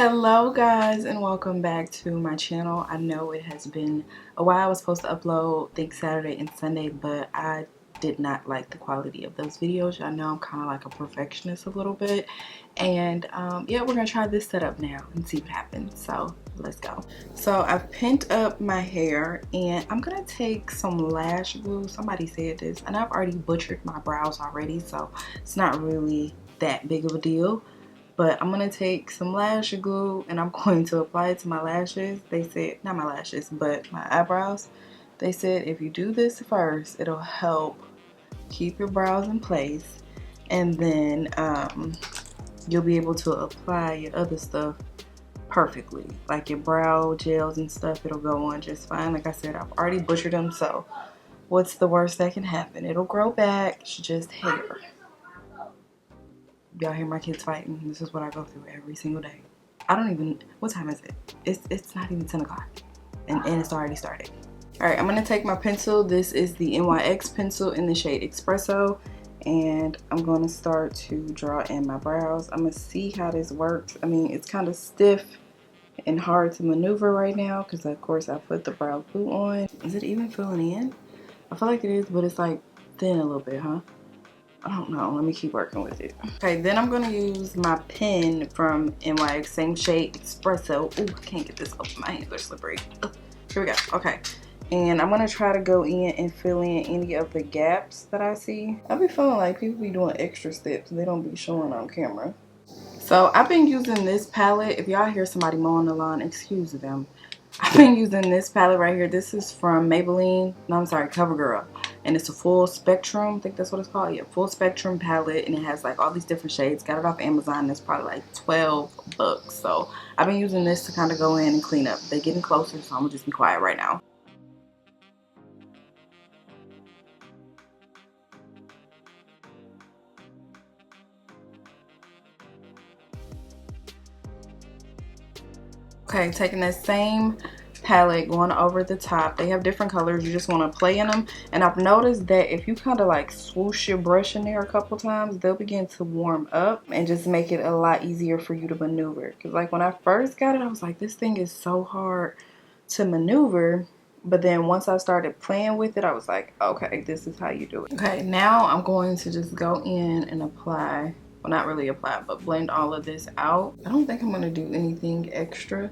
Hello guys, and welcome back to my channel. I know it has been a while. I was supposed to upload I think Saturday and Sunday, but I did not like the quality of those videos. I know I'm kind of like a perfectionist a little bit, and yeah, we're gonna try this setup now and see what happens. So let's go. So I've pinned up my hair and I'm gonna take some lash glue. Somebody said this, and I've already butchered my brows already, so it's not really that big of a deal. But I'm going to take some lash glue and I'm going to apply it to my lashes. They said, not my lashes, but my eyebrows. They said if you do this first, it'll help keep your brows in place. And then you'll be able to apply your other stuff perfectly. Like your brow gels and stuff, it'll go on just fine. Like I said, I've already butchered them, so what's the worst that can happen? It'll grow back. It's just hair. Y'all hear my kids fighting. This is what I go through every single day. I don't even, what time is it? It's not even 10 o'clock and it's already started. All right, I'm gonna take my pencil. This is the NYX pencil in the shade Espresso, and I'm gonna start to draw in my brows. I'm gonna see how this works. I mean, it's kind of stiff and hard to maneuver right now because of course I put the brow glue on. Is it even filling in? I feel like it is, but it's like thin a little bit, huh? I don't know. Let me keep working with it. Okay, then I'm going to use my pen from NYX, same shade Espresso. Ooh, I can't get this open. My hands are slippery. Ugh. Here we go. Okay. And I'm going to try to go in and fill in any of the gaps that I see. I be feeling like people be doing extra steps. They don't be showing on camera. So I've been using this palette. If y'all hear somebody mowing the lawn, excuse them. I've been using this palette right here. This is from Maybelline. No, I'm sorry, CoverGirl. And it's a full spectrum. I think that's what it's called. Yeah, full spectrum palette. And it has like all these different shades. Got it off Amazon. It's probably like 12 bucks. So I've been using this to kind of go in and clean up. They're getting closer, so I'm going to just be quiet right now. Okay, taking that same palette, going over the top. They have different colors. You just want to play in them. And I've noticed that if you kind of like swoosh your brush in there a couple times, they'll begin to warm up and just make it a lot easier for you to maneuver. Because like when I first got it, I was like, this thing is so hard to maneuver. But then once I started playing with it, I was like, okay, this is how you do it. Okay, now I'm going to just go in and apply, well, not really apply, but blend all of this out. I don't think I'm going to do anything extra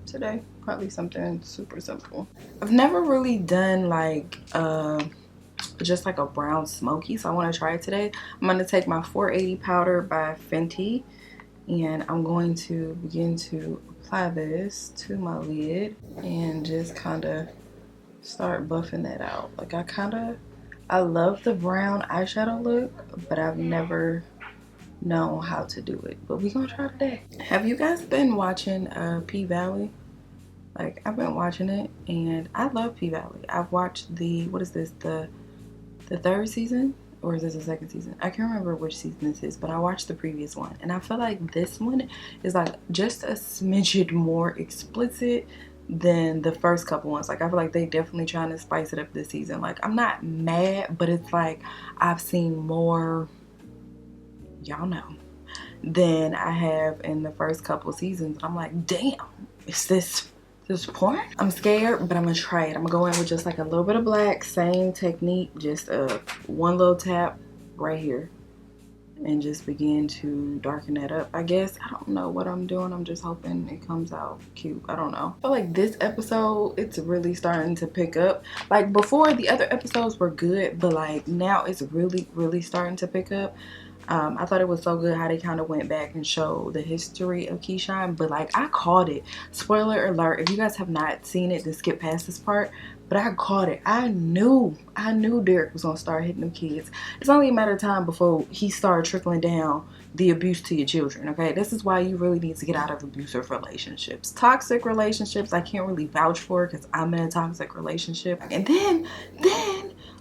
today. Probably something super simple. I've never really done like just like a brown smoky, so I want to try it today. I'm going to take my 480 powder by Fenty, and I'm going to begin to apply this to my lid and just kind of start buffing that out. Like I love the brown eyeshadow look, but I've never known how to do it. But we're gonna try today. Have you guys been watching P-Valley? Like, I've been watching it and I love P-Valley. I've watched the, what is this, the third season? Or is this the second season? I can't remember which season this is, but I watched the previous one. And I feel like this one is like just a smidget more explicit than the first couple ones. Like, I feel like they definitely trying to spice it up this season. Like, I'm not mad, but it's like I've seen more, y'all know, than I have in the first couple seasons. I'm like, damn, is this porn? I'm scared, but I'm gonna try it. I'm gonna go in with just like a little bit of black, same technique, just one little tap right here, and just begin to darken that up. I guess I don't know what I'm doing. I'm just hoping it comes out cute. I don't know. I feel like this episode, it's really starting to pick up. Like before, the other episodes were good, but like now it's really starting to pick up. I thought it was so good how they kind of went back and showed the history of Keyshawn, but like I caught it. Spoiler alert, if you guys have not seen it, then skip past this part, but I caught it. I knew Derek was gonna start hitting them kids. It's only a matter of time before he started trickling down the abuse to your children. Okay, this is why you really need to get out of abusive relationships. Toxic relationships, I can't really vouch for because I'm in a toxic relationship. And then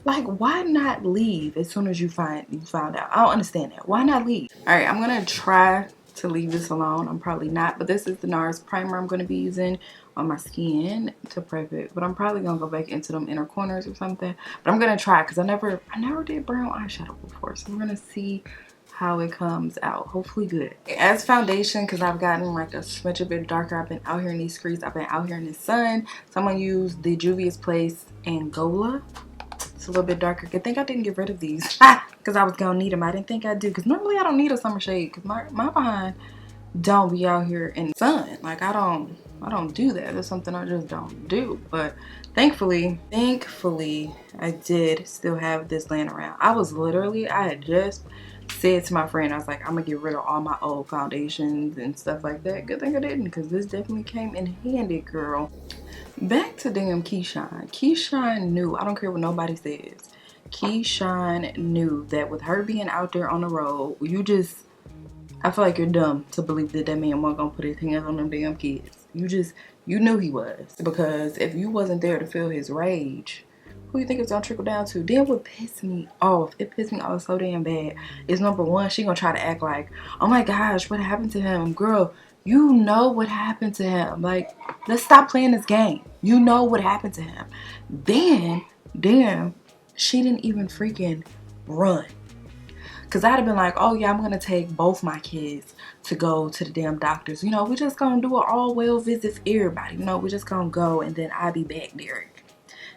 like, why not leave as soon as you found out? I don't understand that. Why not leave? All right, I'm gonna try to leave this alone. I'm probably not, but this is the NARS primer I'm gonna be using on my skin to prep it. But I'm probably gonna go back into them inner corners or something. But I'm gonna try because I never did brown eyeshadow before, so we're gonna see how it comes out. Hopefully good. As foundation, because I've gotten like a smidge a bit darker, I've been out here in these streets, I've been out here in the sun, so I'm gonna use the Juvia's Place Angola. It's a little bit darker. Good thing I didn't get rid of these because I was gonna need them. I didn't think I do, because normally I don't need a summer shade because my behind don't be out here in the sun. Like I don't do that. That's something I just don't do. But thankfully I did still have this laying around. I had just said to my friend, I was like, I'm gonna get rid of all my old foundations and stuff like that. Good thing I didn't, because this definitely came in handy, girl. Back to damn Keyshawn. Keyshawn knew, I don't care what nobody says, Keyshawn knew that with her being out there on the road, I feel like you're dumb to believe that that man wasn't gonna put his hands on them damn kids. You knew he was. Because if you wasn't there to feel his rage, who you think it's gonna trickle down to? Then what pissed me off, it pissed me off so damn bad, is number one, she gonna try to act like, oh my gosh, what happened to him? Girl, you know what happened to him. Like, let's stop playing this game. You know what happened to him. Then, damn, she didn't even freaking run. Because I'd have been like, oh yeah, I'm going to take both my kids to go to the damn doctors. You know, we're just going to do an all well visit for everybody. You know, we're just going to go and then I'll be back, Derek.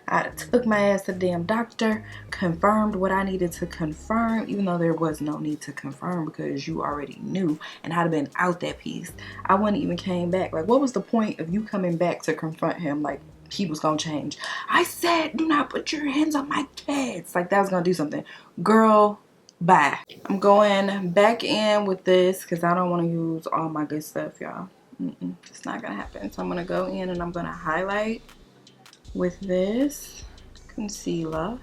I took my ass to the damn doctor, confirmed what I needed to confirm, even though there was no need to confirm because you already knew, and I'd have been out that piece. I wouldn't even came back. Like, what was the point of you coming back to confront him like he was gonna change? I said, do not put your hands on my kids. Like that was gonna do something. Girl, bye. I'm going back in with this because I don't want to use all my good stuff, y'all. It's not gonna happen. So I'm gonna go in and I'm gonna highlight with this concealer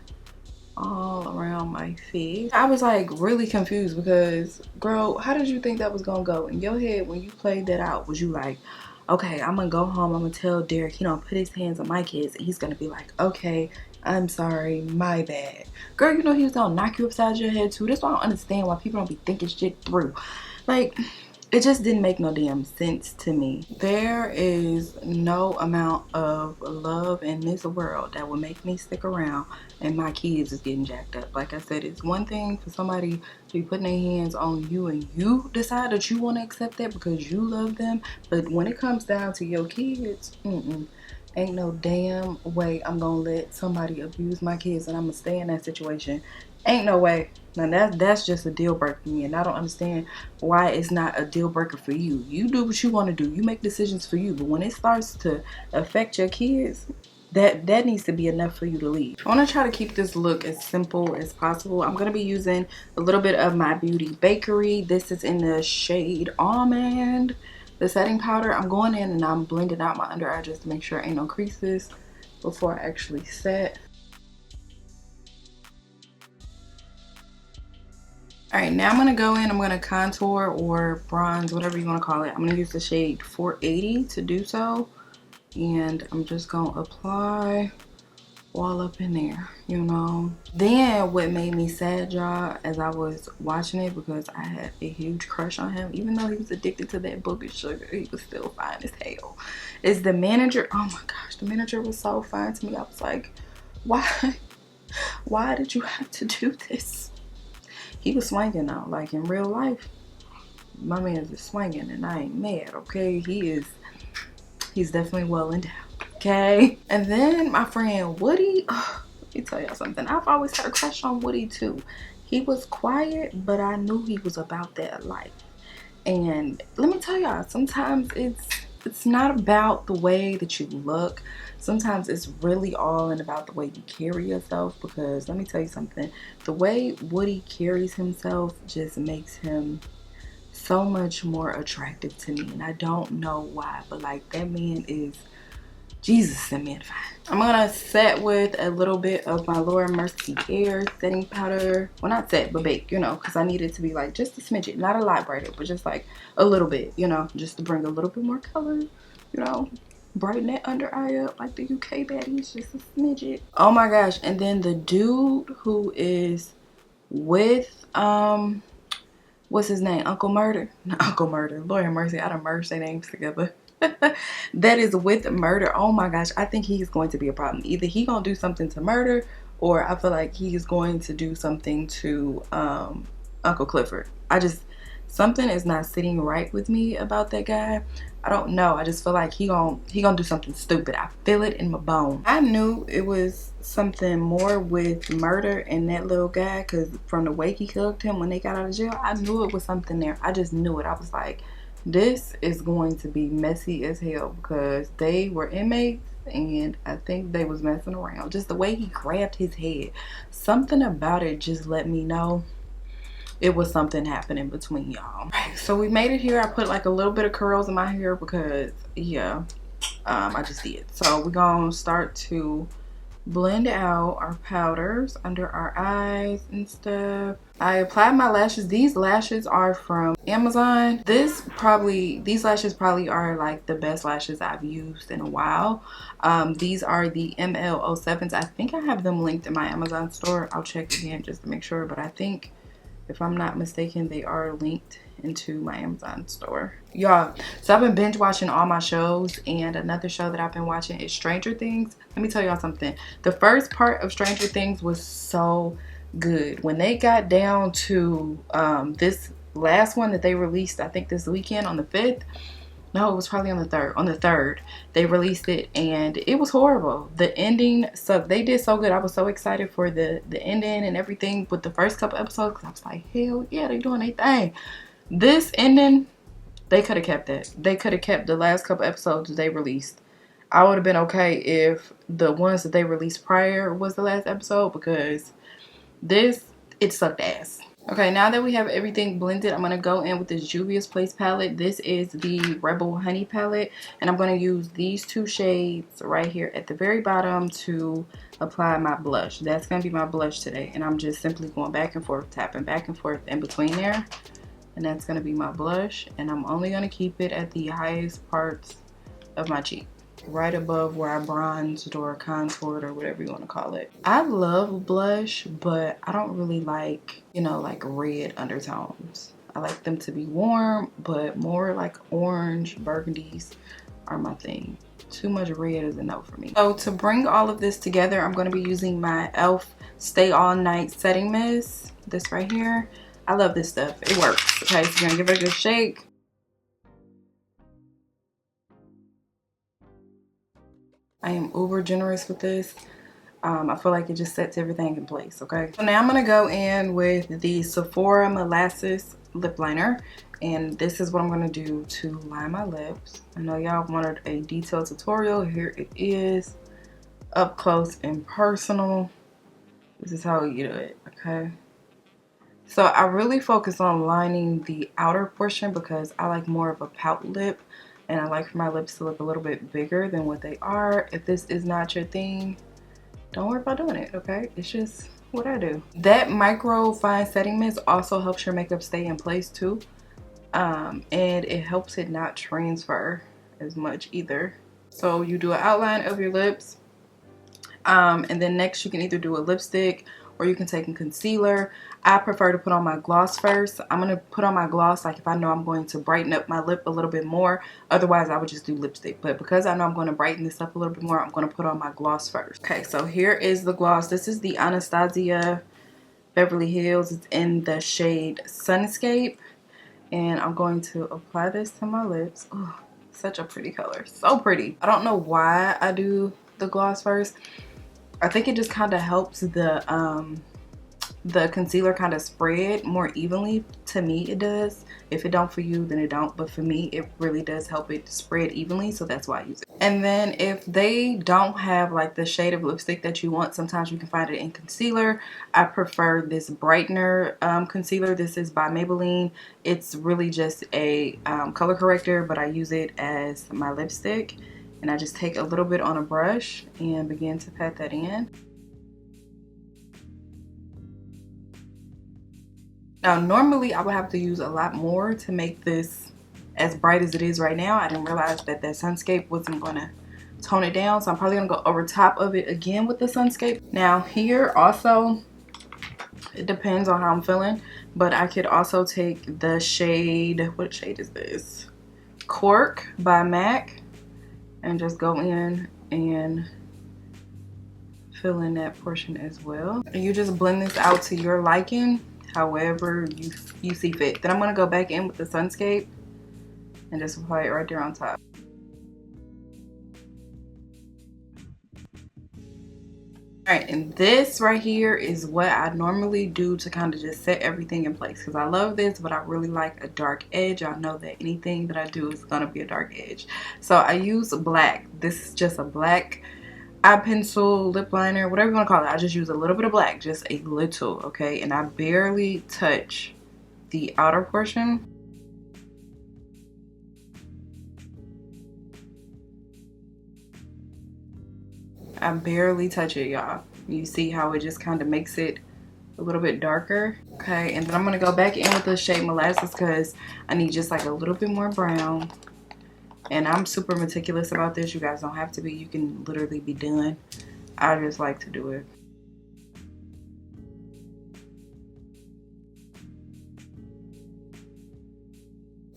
all around my face. I was like really confused because, girl, how did you think that was gonna go? In your head when you played that out, was you like, okay, I'm gonna go home, I'm gonna tell Derek he don't put his hands on my kids, and he's gonna be like, okay, I'm sorry, my bad. Girl, you know he was gonna knock you upside your head too. That's why I don't understand why people don't be thinking shit through. Like, it just didn't make no damn sense to me. There is no amount of love in this world that will make me stick around and my kids is getting jacked up. Like I said, it's one thing for somebody to be putting their hands on you and you decide that you want to accept that because you love them. But when it comes down to your kids, ain't no damn way I'm gonna let somebody abuse my kids and I'm gonna stay in that situation. Ain't no way. Now that's just a deal breaker for me, and I don't understand why it's not a deal breaker for you. You do what you want to do. You make decisions for you, but when it starts to affect your kids, that needs to be enough for you to leave. I want to try to keep this look as simple as possible. I'm going to be using a little bit of my Beauty Bakery. This is in the shade Almond, the setting powder. I'm going in and I'm blending out my under eye just to make sure ain't no creases before I actually set. Alright, now I'm going to go in, I'm going to contour or bronze, whatever you want to call it. I'm going to use the shade 480 to do so. And I'm just going to apply all up in there, you know. Then what made me sad, y'all, as I was watching it, because I had a huge crush on him. Even though he was addicted to that booger sugar, he was still fine as hell. Is the manager. Oh my gosh, the manager was so fine to me. I was like, why did you have to do this? He was swinging though, like in real life. My man's is swinging and I ain't mad, okay? He's definitely well endowed, okay? And then my friend Woody, let me tell y'all something. I've always had a crush on Woody too. He was quiet, but I knew he was about that life. And let me tell y'all, sometimes it's not about the way that you look. Sometimes it's really all in about the way you carry yourself, because let me tell you something, the way Woody carries himself just makes him so much more attractive to me, and I don't know why, but like that man is Jesus, that man fine. I'm gonna set with a little bit of my Laura Mercier Air setting powder. Well, not set, but bake, you know, because I need it to be like just a smidget, not a lot brighter, but just like a little bit, you know, just to bring a little bit more color, you know, brighten that under eye up like the UK baddies, just a smidget. Oh my gosh. And then the dude who is with what's his name, Uncle Murder, not Uncle Murder, Lord have mercy, I done merged their names together. That is with Murder. Oh my gosh, I think he's going to be a problem. Either he gonna do something to Murder, or I feel like he's going to do something to Uncle Clifford. Something is not sitting right with me about that guy. I don't know. I just feel like he gonna do something stupid. I feel it in my bone. I knew it was something more with murder and that little guy, because from the way he hugged him when they got out of jail, I knew it was something there. I just knew it. I was like, this is going to be messy as hell, because they were inmates and I think they was messing around. Just the way he grabbed his head, something about it just let me know it was something happening between y'all. Right, so we made it here. I put like a little bit of curls in my hair because yeah, I just did. So we're gonna start to blend out our powders under our eyes and stuff. I applied my lashes. These lashes are from Amazon. These lashes probably are like the best lashes I've used in a while. These are the ML07s. I think I have them linked in my Amazon store. I'll check again just to make sure, but I think, if I'm not mistaken, they are linked into my Amazon store. Y'all, so I've been binge watching all my shows, and another show that I've been watching is Stranger Things. Let me tell y'all something. The first part of Stranger Things was so good. When they got down to this last one that they released, I think this weekend on the 5th. No, it was probably on the 3rd. On the 3rd, they released it, and it was horrible. The ending sucked. They did so good. I was so excited for the ending and everything with the first couple episodes, because I was like, hell yeah, they doing their thing. This ending, they could have kept that. They could have kept the last couple episodes they released. I would have been okay if the ones that they released prior was the last episode, because this, it sucked ass. Okay, now that we have everything blended, I'm going to go in with this Juvia's Place palette. This is the Rebel Honey palette, and I'm going to use these two shades right here at the very bottom to apply my blush. That's going to be my blush today, and I'm just simply going back and forth, tapping back and forth in between there, and that's going to be my blush, and I'm only going to keep it at the highest parts of my cheek, right above where I bronzed or contoured or whatever you want to call it. I love blush, but I don't really like, you know, like red undertones. I like them to be warm, but more like orange, burgundies are my thing. Too much red is a no for me. So to bring all of this together, I'm going to be using my e.l.f. Stay All Night Setting Mist. This right here. I love this stuff. It works. Okay, so you're going to give it a good shake. I am uber generous with this. I feel like it just sets everything in place, okay? So now I'm gonna go in with the Sephora Molasses lip liner, and this is what I'm gonna do to line my lips. I know y'all wanted a detailed tutorial. Here it is, up close and personal. This is how you do it, okay? So I really focus on lining the outer portion because I like more of a pout lip, and I like for my lips to look a little bit bigger than what they are. If this is not your thing, don't worry about doing it, okay? It's just what I do. That micro fine setting mist also helps your makeup stay in place too. And it helps it not transfer as much either. So you do an outline of your lips. And then next you can either do a lipstick or you can take a concealer. I prefer to put on my gloss first. I'm going to put on my gloss like if I know I'm going to brighten up my lip a little bit more. Otherwise, I would just do lipstick. But because I know I'm going to brighten this up a little bit more, I'm going to put on my gloss first. Okay, so here is the gloss. This is the Anastasia Beverly Hills. It's in the shade Sunscape. And I'm going to apply this to my lips. Oh, such a pretty color. So pretty. I don't know why I do the gloss first. I think it just kind of helps the concealer kind of spread more evenly. To me it does. If it don't for you, then it don't, but for me it really does help it spread evenly, so that's why I use it. And then if they don't have like the shade of lipstick that you want, sometimes you can find it in concealer. I prefer this brightener concealer. This is by Maybelline. It's really just a color corrector, but I use it as my lipstick, and I just take a little bit on a brush and begin to pat that in. Now, normally I would have to use a lot more to make this as bright as it is right now. I didn't realize that that Sunscape wasn't going to tone it down, so I'm probably going to go over top of it again with the Sunscape. Now, here also, it depends on how I'm feeling, but I could also take the shade, what shade is this? Cork by MAC, and just go in and fill in that portion as well. And you just blend this out to your liking, however you see fit. Then I'm gonna go back in with the Sunscape and just apply it right there on top. Alright, and this right here is what I normally do to kind of just set everything in place, because I love this, but I really like a dark edge. I know that anything that I do is going to be a dark edge. So I use black. This is just a black eye pencil, lip liner, whatever you want to call it. I just use a little bit of black, just a little, okay? And I barely touch the outer portion. I barely touch it, y'all. You see how it just kind of makes it a little bit darker. Okay, and then I'm going to go back in with the shade Molasses because I need just like a little bit more brown. And I'm super meticulous about this. You guys don't have to be. You can literally be done. I just like to do it.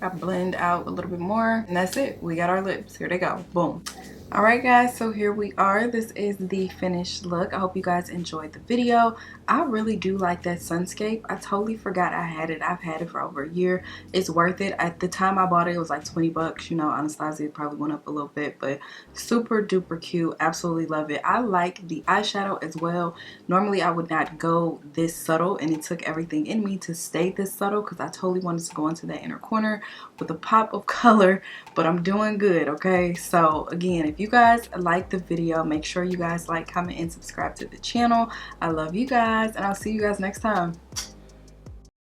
I blend out a little bit more, and that's it. We got our lips. Here they go. Boom. Alright guys, so here we are. This is the finished look. I hope you guys enjoyed the video. I really do like that Sunscape. I totally forgot I had it. I've had it for over a year. It's worth it. At the time I bought it, it was like 20 bucks. You know, Anastasia probably went up a little bit, but super duper cute. Absolutely love it. I like the eyeshadow as well. Normally I would not go this subtle, and it took everything in me to stay this subtle because I totally wanted to go into that inner corner with a pop of color, but I'm doing good, okay? So again, if you guys like the video, make sure you guys like, comment, and subscribe to the channel. I love you guys, and I'll see you guys next time.